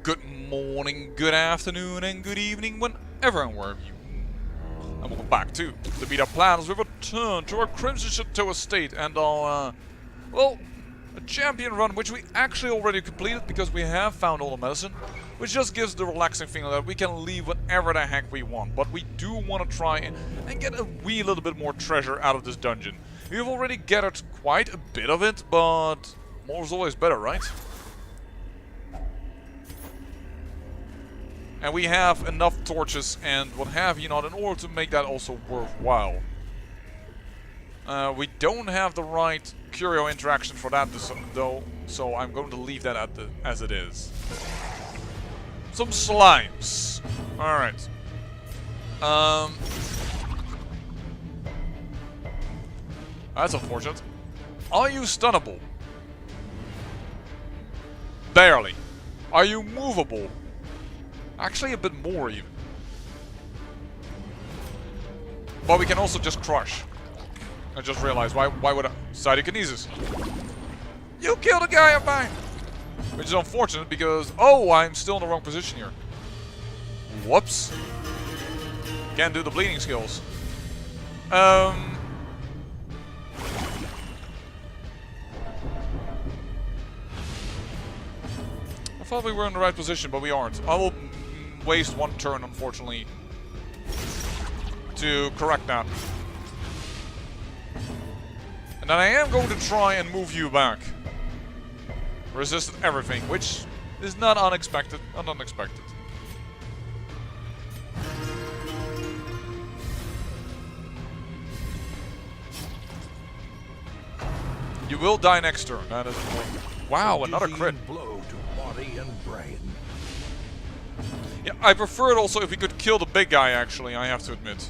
Good morning, good afternoon, and good evening, whenever and wherever you. And welcome back to the Beat Up Plans. We return to our Crimson Chateau estate and our, well, a champion run, which we actually already completed because we have found all the medicine, which just gives the relaxing feeling that we can leave whenever the heck we want. But we do want to try and get a wee little bit more treasure out of this dungeon. We've already gathered quite a bit of it, but more is always better, right? And we have enough torches and what have you not in order to make that also worthwhile. We don't have the right curio interaction for that though, so I'm going to leave that as it is. Some slimes. Alright. That's unfortunate. Are you stunnable? Barely. Are you movable? Actually, a bit more even. But we can also just crush. I just realized, why would I? Psychokinesis. You killed a guy up mine! Which is unfortunate because, oh, I'm still in the wrong position here. Whoops. Can't do the bleeding skills. I thought we were in the right position, but we aren't. I will waste one turn, unfortunately, to correct that. And then I am going to try and move you back. Resisted everything, which is not unexpected. Not unexpected. You will die next turn. That is important. Wow, another crit. Blow to body and brain. Yeah, I prefer it also if we could kill the big guy, actually, I have to admit.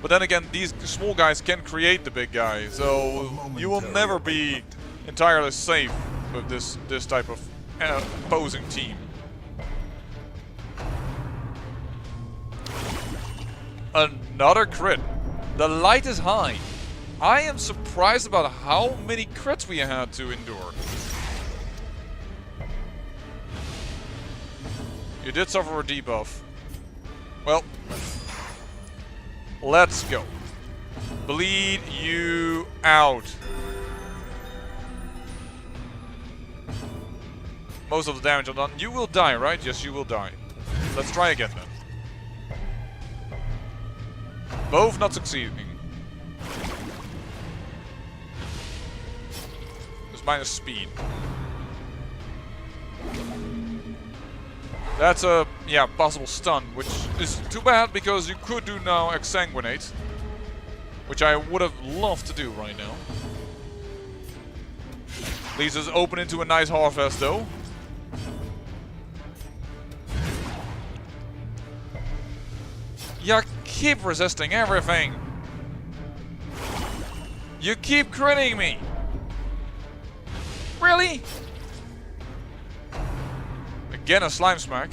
But then again, these small guys can create the big guy, so you will never be entirely safe with this type of opposing team. Another crit. The light is high. I am surprised about how many crits we had to endure. You did suffer a debuff. Well, let's go. Bleed you out. Most of the damage are done. You will die, right? Yes, you will die. Let's try again then. Both not succeeding. Just minus speed. That's a, yeah, possible stun, which is too bad because you could do now Exsanguinate, which I would have loved to do right now. Leaves us open into a nice harvest though. You keep resisting everything. You keep critting me. Really? Again, a slime smack.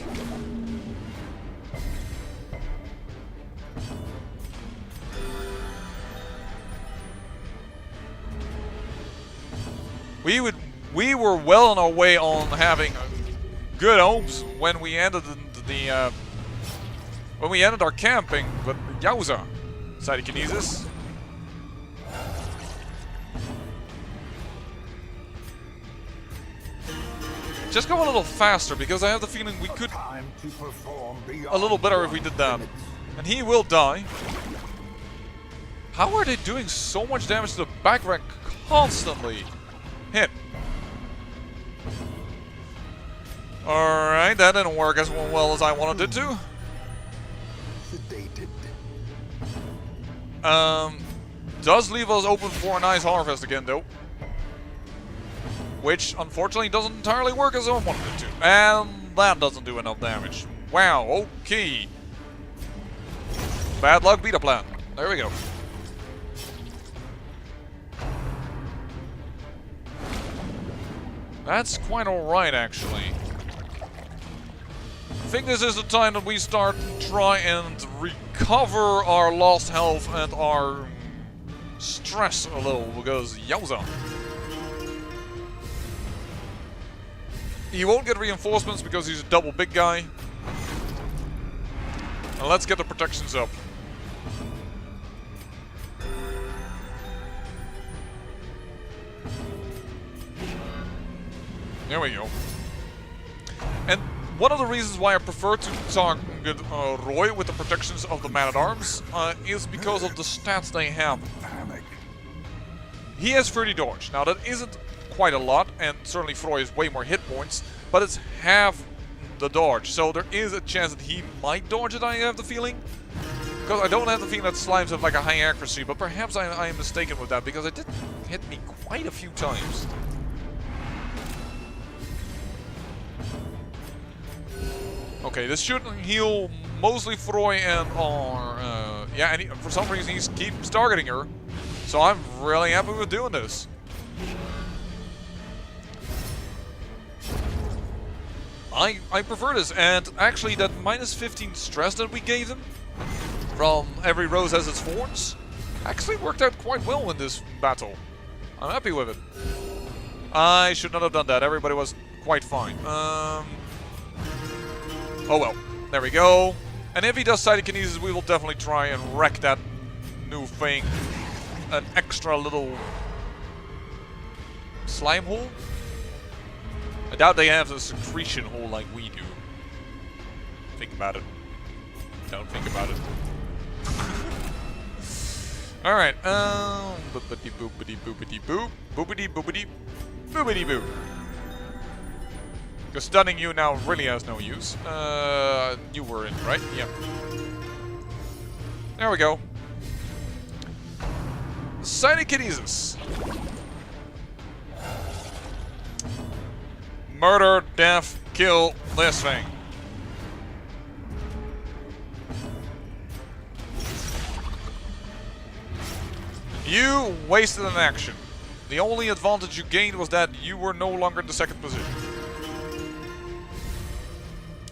We were well on our way on having good hopes when we ended when we ended our camping, but yowza, Psychokinesis. Just go a little faster, because I have the feeling we could a little better if we did that. And he will die. How are they doing so much damage to the back rank constantly? Hit. Alright, that didn't work as well as I wanted it to. Does leave us open for a nice harvest again, though. Which, unfortunately, doesn't entirely work as I wanted it to. And that doesn't do enough damage. Wow, okay. Bad luck, beta plan. There we go. That's quite alright, actually. I think this is the time that we start try and recover our lost health and our stress a little, because yowza. He won't get reinforcements because he's a double big guy. And let's get the protections up. There we go. And one of the reasons why I prefer to target Roy with the protections of the Man-at-Arms is because of the stats they have. He has 30 dodge. Now that isn't quite a lot, and certainly Froy has way more hit points, but it's half the dodge. So there is a chance that he might dodge it, I have the feeling. Because I don't have the feeling that Slimes have like a high accuracy, but perhaps I am mistaken with that, because it did hit me quite a few times. Okay, this should heal mostly Froy and yeah, and for some reason he keeps targeting her. So I'm really happy with doing this. I prefer this, and actually that minus 15 stress that we gave them from every rose has its thorns actually worked out quite well in this battle. I'm happy with it. I should not have done that. Everybody was quite fine. Oh well, there we go. And if he does Cytokinesis, we will definitely try and wreck that new thing. An extra little slime hole? I doubt they have a secretion hole like we do. Think about it. Don't think about it. Alright, boopity boopity boopity boop. Boopity boopity boopity boop. Because stunning you now really has no use. You were in, right? Yeah. There we go. Cytokinesis. Murder, death, kill this thing. You wasted an action. The only advantage you gained was that you were no longer in the second position.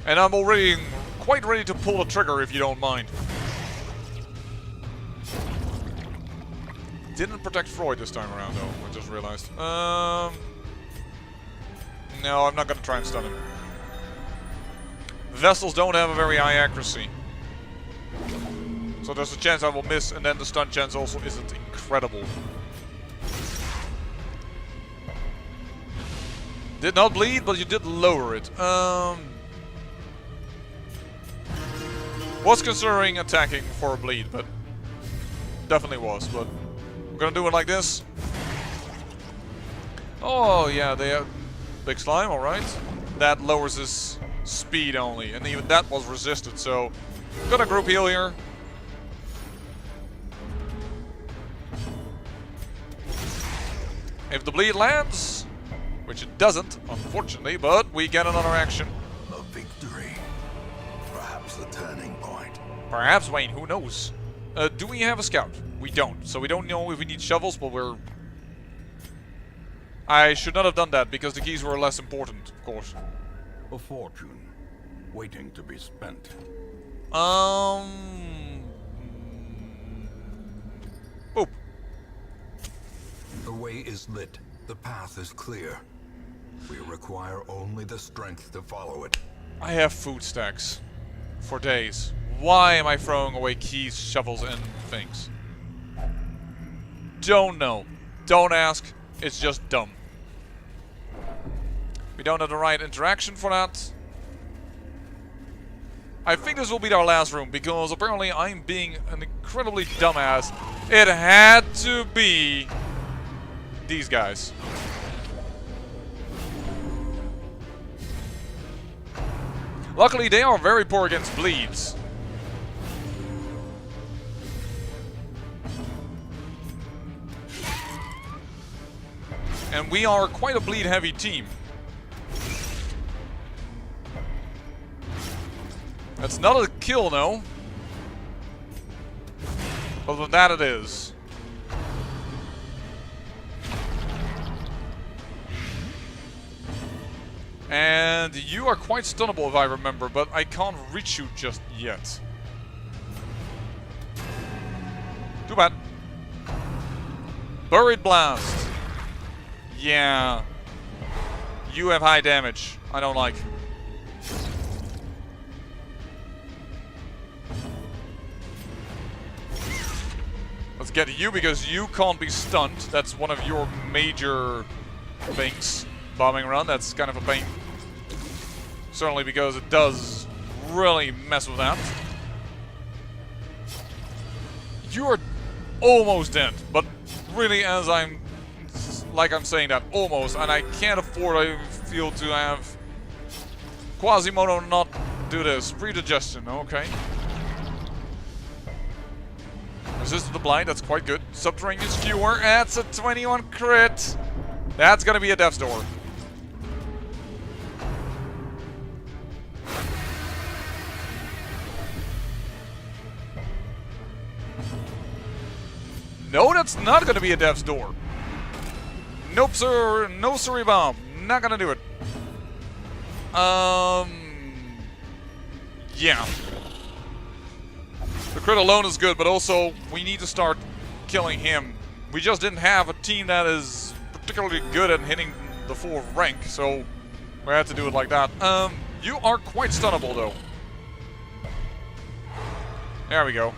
And I'm already quite ready to pull the trigger if you don't mind. Didn't protect Freud this time around though, I just realized. No, I'm not gonna try and stun him. Vessels don't have a very high accuracy. So there's a chance I will miss, and then the stun chance also isn't incredible. Did not bleed, but you did lower it. Was considering attacking for a bleed, but definitely was, but I'm gonna do it like this. Oh yeah, they have big slime, alright. That lowers his speed only, and even that was resisted, so I'm gonna group heal here. If the bleed lands, which it doesn't, unfortunately, but we get another action. A victory. Perhaps the turning point. Perhaps, Wayne, who knows? Do we have a scout? We don't, so we don't know if we need shovels, but we're... I should not have done that, because the keys were less important, of course. A fortune, waiting to be spent. Boop. The way is lit. The path is clear. We require only the strength to follow it. I have food stacks. For days. Why am I throwing away keys, shovels, and things? Don't know. Don't ask. It's just dumb. We don't have the right interaction for that. I think this will be our last room, because apparently I'm being an incredibly dumbass. It had to be these guys. Luckily, they are very poor against bleeds. And we are quite a bleed-heavy team. That's not a kill, no. Other than that, it is. And you are quite stunnable if I remember, but I can't reach you just yet. Too bad. Buried Blast. Yeah. You have high damage. I don't like. Let's get to you because you can't be stunned. That's one of your major things. Bombing run, that's kind of a pain. Certainly because it does really mess with that. You are almost dead, but really as I'm saying that, almost, and I can't afford, I feel, to have Quasimodo not do this. Predigestion, okay. Resisted the blind, that's quite good. Subterranean skewer, that's a 21 crit. That's gonna be a death's door. No, that's not gonna be a death's door. Nope, sir. No, sorry, bomb. Not gonna do it. Yeah. The crit alone is good, but also we need to start killing him. We just didn't have a team that is particularly good at hitting the 4th rank, so we had to do it like that. You are quite stunnable, though. There we go.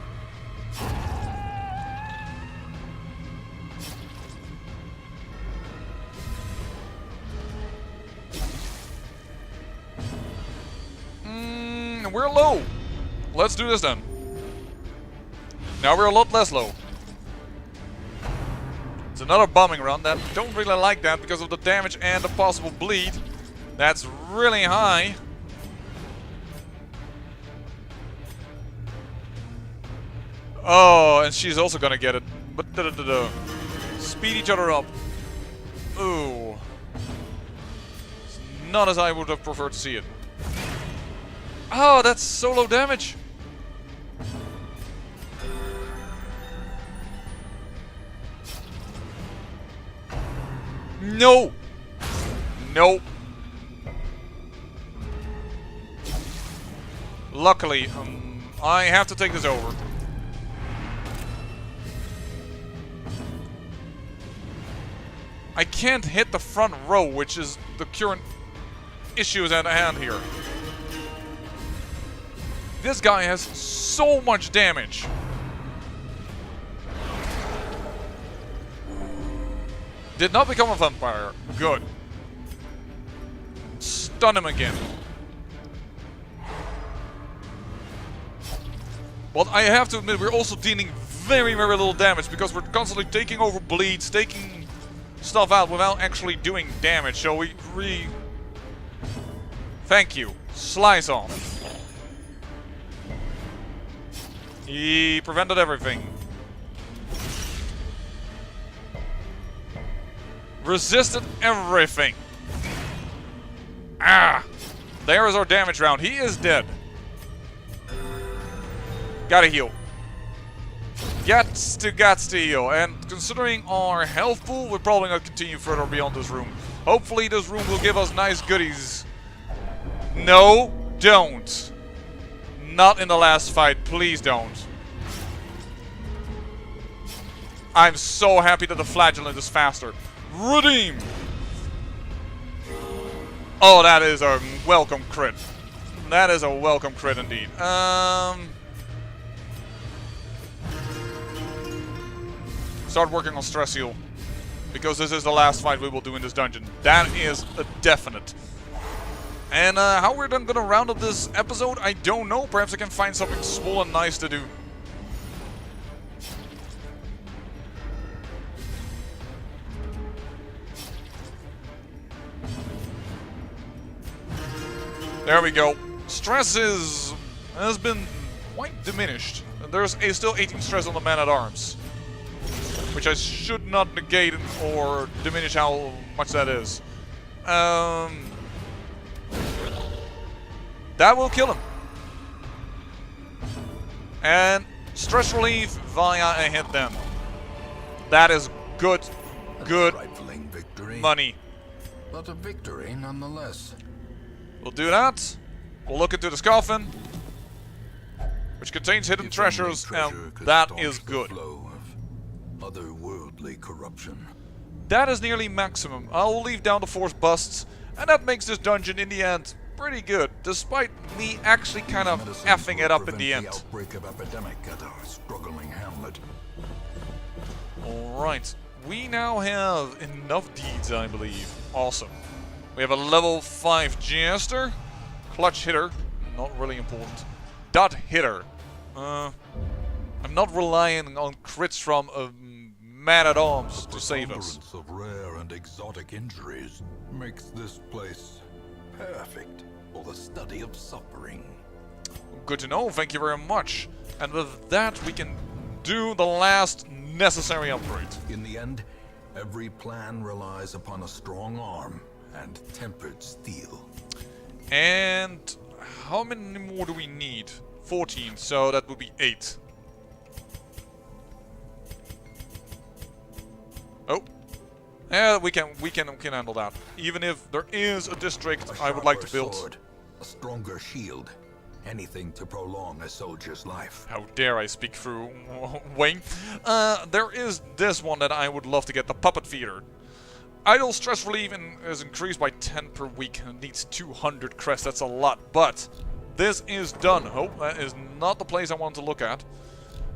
We're low. Let's do this then. Now we're a lot less low. It's another bombing run. That don't really like that because of the damage and the possible bleed. That's really high. Oh, and she's also gonna get it. But speed each other up. Ooh. It's not as I would have preferred to see it. Oh, that's so low damage. No. No. Luckily, I have to take this over. I can't hit the front row, which is the current issues at hand here. This guy has so much damage. Did not become a vampire. Good. Stun him again. But I have to admit, we're also dealing very, very little damage because we're constantly taking over bleeds, taking stuff out without actually doing damage. So we Thank you. Slice off. He prevented everything. Resisted everything. Ah! There is our damage round. He is dead. Gotta heal. Gets to heal. And considering our health pool, we're probably gonna continue further beyond this room. Hopefully this room will give us nice goodies. No, don't. Not in the last fight. Please don't. I'm so happy that the flagellant is faster. Redeem! Oh, that is a welcome crit. That is a welcome crit indeed. Start working on stress heal. Because this is the last fight we will do in this dungeon. That is a definite. And how we're then gonna round up this episode, I don't know. Perhaps I can find something small and nice to do. There we go. Stress has been quite diminished. There's still 18 stress on the man-at-arms. Which I should not negate or diminish how much that is. That will kill him. And stress relief via a hit then. That is good victory, money. But a victory nonetheless. We'll do that. We'll look into this coffin, which contains hidden treasures, and that is good. Otherworldly corruption. That is nearly maximum. I'll leave down the force busts, And that makes this dungeon, in the end, pretty good, despite me actually kind of effing it up in the end. Outbreak of epidemic at our struggling hamlet. Alright, we now have enough deeds, I believe. Awesome. We have a level 5 Jester, Clutch Hitter, not really important, Dot Hitter. I'm not relying on crits from man-at-arms to save us. The preponderance of rare and exotic injuries makes this place perfect for the study of suffering. Good to know, thank you very much. And with that, we can do the last necessary upgrade. In the end, every plan relies upon a strong arm and tempered steel. And how many more do we need? 14, so that would be 8. Oh. Yeah, we can handle that. Even if there is a district I would like to build. Sword, a stronger shield. Anything to prolong a soldier's life. How dare I speak through Wayne. There is this one that I would love to get, the Puppet Feeder. Idle stress relief is increased by 10 per week and needs 200 crests. That's a lot, but this is done. Oh, that is not the place I want to look at.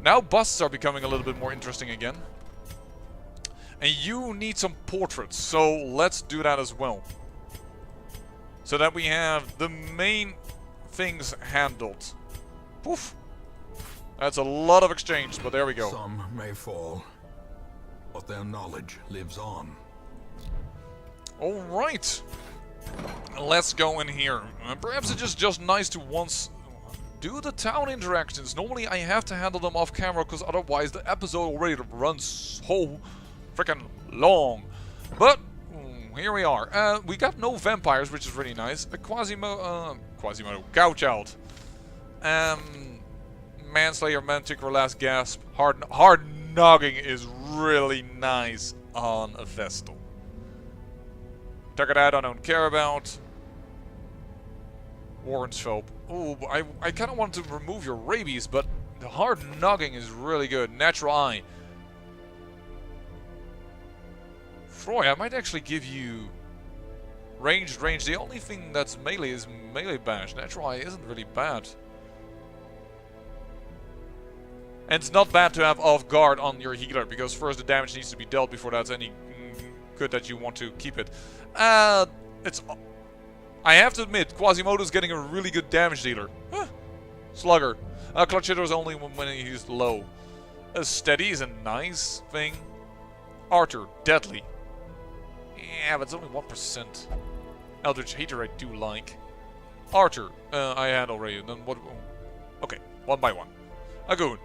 Now busts are becoming a little bit more interesting again. And you need some portraits, so let's do that as well. So that we have the main things handled. Poof. That's a lot of exchange, but there we go. Some may fall, but their knowledge lives on. Alright. Let's go in here. Perhaps it's just nice to once do the town interactions. Normally I have to handle them off camera, because otherwise the episode already runs so freaking long. But here we are. We got no vampires, which is really nice. A Quasimodo, Gouch Out. Manslayer, Manticore, Last Gasp. Hard Nogging is really nice on a Vestal. Tuckered I don't care about. Warren's Phobe. Ooh, I kind of want to remove your rabies, but the Hard Nogging is really good. Natural Eye. Froy, I might actually give you ranged range. The only thing that's melee is melee bash. Natural Eye isn't really bad. And it's not bad to have off guard on your healer, because first the damage needs to be dealt before that's any good that you want to keep it. I have to admit, Quasimodo's getting a really good damage dealer. Huh. Slugger. Clutch Hitter is only when he's low. Steady is a nice thing. Archer, deadly. Yeah, but it's only 1%. Eldritch Hater I do like. Archer, I had already. Then what? Okay, one by one. Agoon.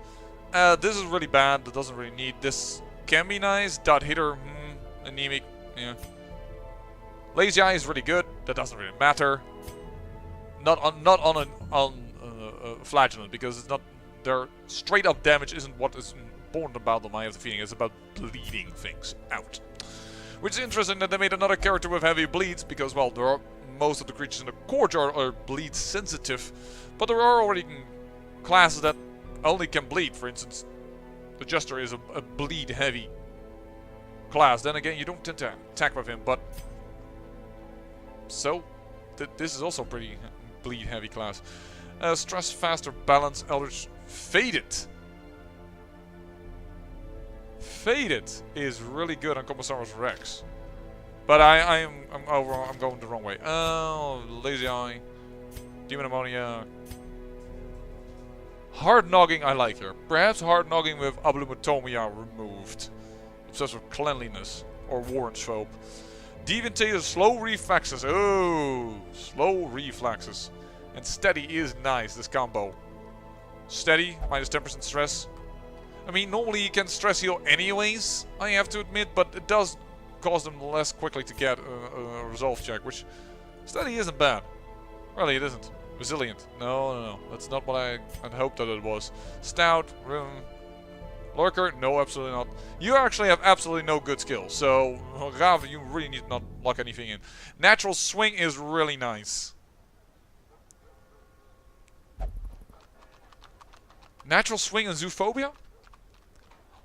This is really bad. That doesn't really need. This can be nice. Dot Hitter, anemic. Yeah. Lazy Eye is really good. That doesn't really matter. Not on Flagellant, because it's not. Their straight up damage isn't what is important about them. I have the feeling it's about bleeding things out. Which is interesting that they made another character with heavy bleeds, because, well, there are most of the creatures in the Court are bleed sensitive, but there are already classes that only can bleed. For instance, the Jester is a bleed heavy class. Then again, you don't tend to attack with him, but so this is also pretty bleed heavy class. Stress faster, balance, Eldritch, Faded. Faded is really good on Commissaris Rex, but I'm going the wrong way. Oh, Lazy Eye, Demon Ammonia, Hard Nogging. I like her. Perhaps Hard Nogging with Ablumatomia removed. Obsessed with Cleanliness or Warren's Phobe. Deviantator, Slow Reflexes. Oh, slow reflexes. And Steady is nice. This combo. Steady minus 10% stress. I mean, normally you can stress heal anyways, I have to admit, but it does cause them less quickly to get a resolve check, which Steady isn't bad. Really, it isn't. Resilient. No. That's not what I had hoped that it was. Stout. Lurker. No, absolutely not. You actually have absolutely no good skills, so Rav, you really need to not lock anything in. Natural Swing is really nice. Natural Swing and Zoophobia?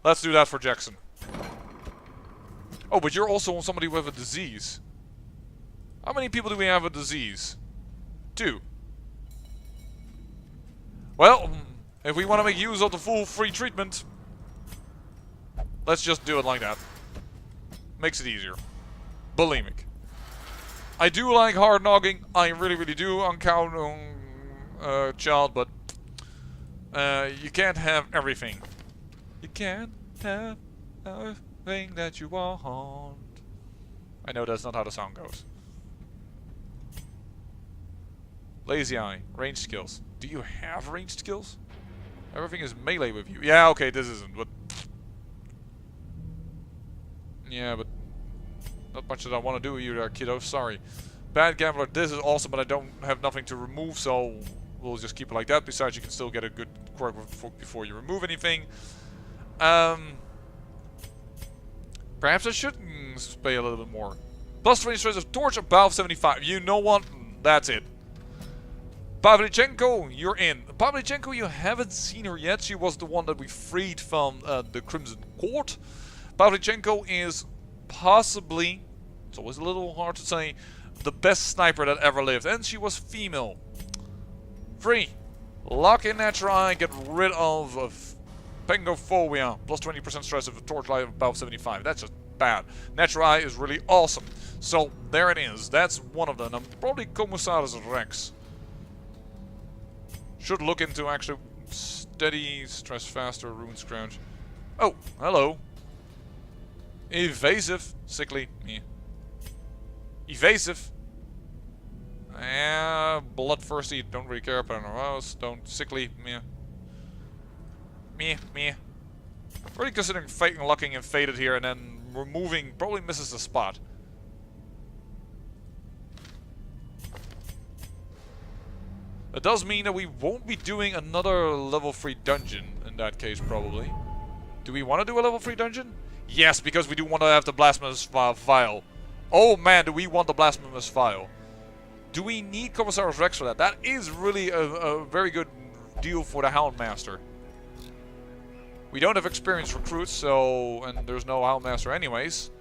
Let's do that for Jackson. Oh, but you're also somebody with a disease. How many people do we have with disease? 2. Well, if we want to make use of the full free treatment, let's just do it like that. Makes it easier. Bulimic. I do like hard nogging. I really, really do on child, but you can't have everything. You can't have everything that you want. I know that's not how the song goes. Lazy eye. Ranged skills. Do you have ranged skills? Everything is melee with you. Yeah, okay, this isn't, but... Yeah, but... Not much that I want to do with you there, kiddo. Sorry. Bad Gambler, this is awesome, but I don't have nothing to remove, so... We'll just keep it like that. Besides, you can still get a good quirk before you remove anything. Perhaps I should pay a little bit more. Plus 20 stress of torch above 75. You know what? That's it. Pavlichenko, you're in. Pavlichenko, you haven't seen her yet. She was the one that we freed from the Crimson Court. Pavlichenko is possibly, it's always a little hard to say, the best sniper that ever lived. And she was female. 3. Lock in Natural Eye, get rid of Pengophobia. Plus 20% stress of a torch life above 75. That's just bad. Natural Eye is really awesome. So, there it is. That's one of them. Probably Commissaris Rex. Should look into actually steady, stress faster, rune scrounge. Oh, hello. Evasive, sickly, me. Evasive. Bloodthirsty, don't really care about anything. Don't, sickly, me. Me. Really considering locking and faded here and then removing, probably misses the spot. It does mean that we won't be doing another level 3 dungeon in that case, probably. Do we want to do a level 3 dungeon? Yes, because we do want to have the Blasphemous Vial. Oh man, do we want the Blasphemous Vial. Do we need Commissaris Rex for that? That is really a very good deal for the Houndmaster. We don't have experienced recruits, so... and there's no Houndmaster anyways.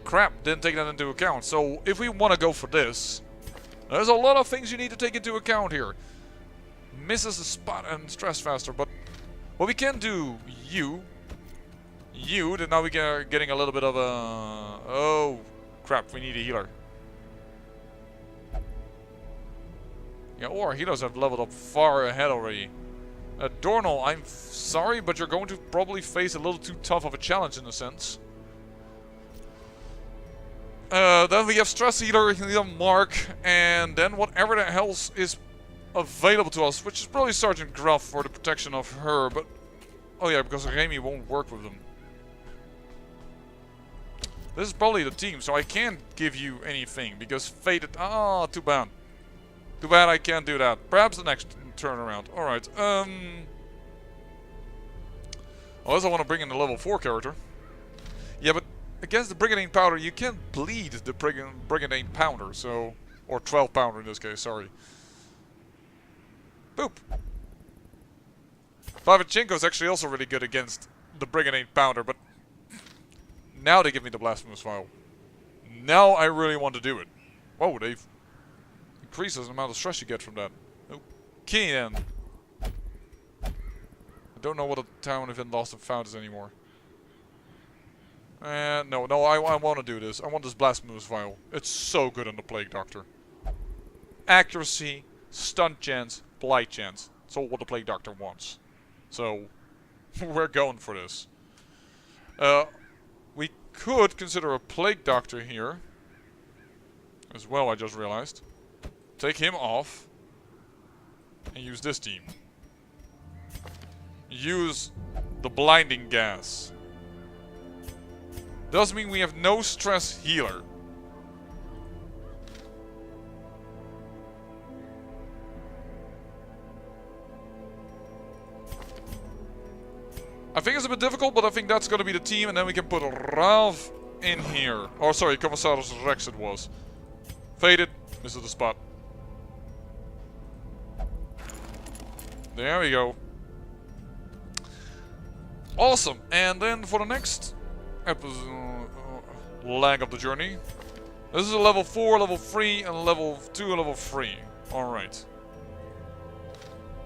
Crap, didn't take that into account. So, if we want to go for this... There's a lot of things you need to take into account here. Misses the spot and stress faster, but what we can do, then now we are getting a little bit of a... Oh, crap, we need a healer. Yeah, or our healers have leveled up far ahead already. Dornal, I'm sorry, but you're going to probably face a little too tough of a challenge in a sense. Then we have Stress Healer, Mark, and then whatever the else is available to us, which is probably Sergeant Gruff for the protection of her, but... Oh yeah, because Remy won't work with them. This is probably the team, so I can't give you anything, because Faded... Ah, too bad. Too bad I can't do that. Perhaps the next turnaround. Alright, I also want to bring in the level 4 character. Yeah, but... Against the Brigandine Powder, you can't bleed the Brigandine Pounder, so... Or 12 Pounder in this case, sorry. Boop! Pavlichenko's actually also really good against the Brigandine Pounder, but... Now they give me the Blasphemous Vial. Now I really want to do it. Whoa, they've... increased the amount of stress you get from that. Okay then. I don't know what a town event Lost and Found is anymore. No, I want to do this. I want this Blasphemous Vial. It's so good on the Plague Doctor. Accuracy, stun chance, blight chance. It's all what the Plague Doctor wants. So, we're going for this. We could consider a Plague Doctor here. As well, I just realized. Take him off. And use this team. Use the Blinding Gas. Does mean we have no stress healer. I think it's a bit difficult, but I think that's going to be the team, and then we can put Ralph in here. Oh, sorry, Commissaris Rex it was. Faded, misses the spot. There we go. Awesome, and then for the next episode, leg of the journey, This is a level 4, level 3, and level 2, and level 3. Alright.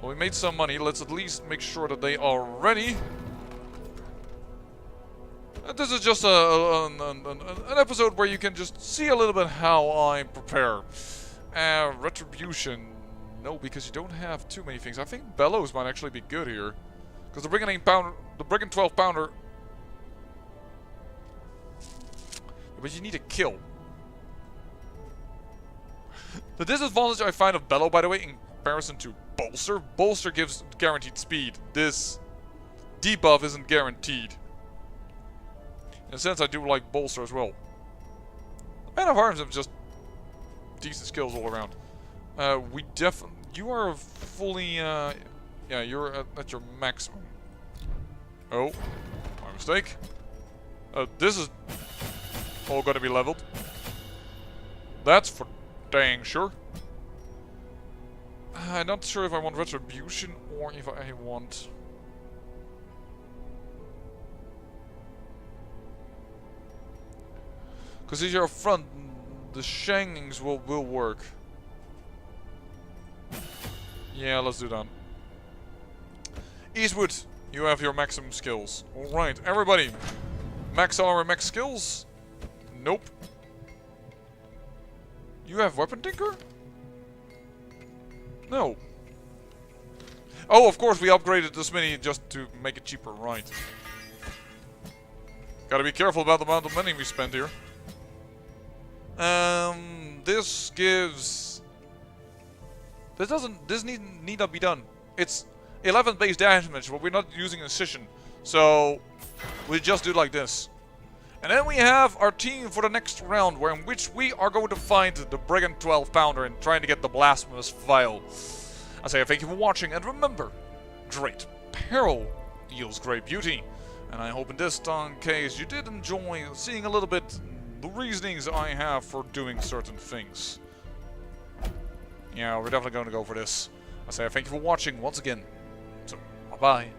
Well, we made some money. Let's at least make sure that they are ready. And this is just an episode where you can just see a little bit how I prepare. Retribution. No, because you don't have too many things. I think Bellows might actually be good here. Because the Brigand 12 pounder. But you need a kill. The disadvantage I find of Bellow, by the way, in comparison to Bolster. Bolster gives guaranteed speed. This debuff isn't guaranteed. In a sense, I do like Bolster as well. Man of Arms have just decent skills all around. We definitely... You are fully... yeah, you're at your maximum. Oh, my mistake. This is all gonna be leveled. That's for dang sure. I'm not sure if I want Retribution or if I want... Because if you're up front, the Shangings will work. Yeah, let's do that. Eastwood, you have your maximum skills. Alright, everybody. Max armor, max skills? Nope. You have Weapon Tinker? No. Oh, of course, we upgraded this mini just to make it cheaper, right. Gotta be careful about the amount of money we spend here. This gives... This need not be done. It's 11 base damage, but we're not using Incision. So, we just do like this. And then we have our team for the next round, where in which we are going to find the Brigand 12 pounder and trying to get the Blasphemous Vial. I say thank you for watching, and remember, great peril yields great beauty. And I hope in this case you did enjoy seeing a little bit the reasonings I have for doing certain things. Yeah, we're definitely going to go for this. I say thank you for watching once again. So, bye-bye.